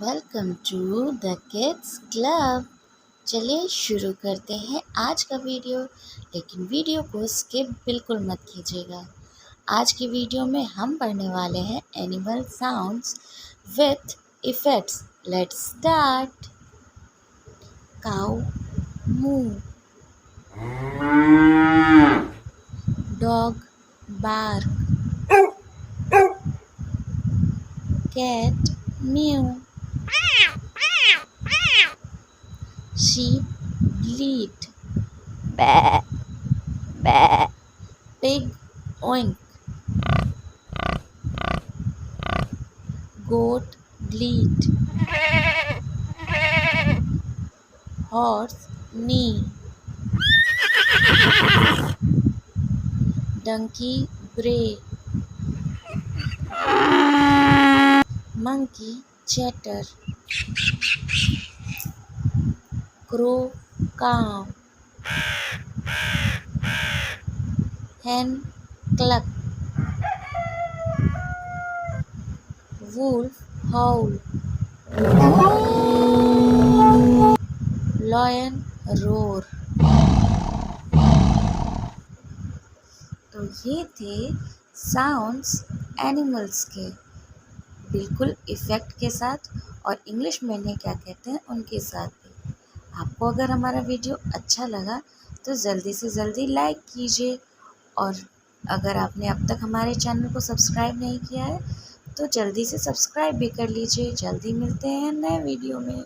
Welcome to the kids club. चलिए शुरू करते हैं आज का वीडियो, लेकिन वीडियो को स्किप बिल्कुल मत कीजिएगा। आज की वीडियो में हम पढ़ने वाले हैं animal sounds with effects. Let's start. Cow moo, dog bark, cat mew, sheep bleat, pig oink, goat bleat, horse neigh, donkey bray, monkey chatter, crow caw, hen cluck, wolf howl, lion roar। तो ये थे sounds animals के, बिल्कुल effect के साथ, और English में इन्हें क्या कहते हैं उनके साथ भी। आपको अगर हमारा वीडियो अच्छा लगा तो जल्दी से जल्दी लाइक कीजिए, और अगर आपने अब तक हमारे चैनल को सब्सक्राइब नहीं किया है तो जल्दी से सब्सक्राइब भी कर लीजिए। जल्दी मिलते हैं नए वीडियो में।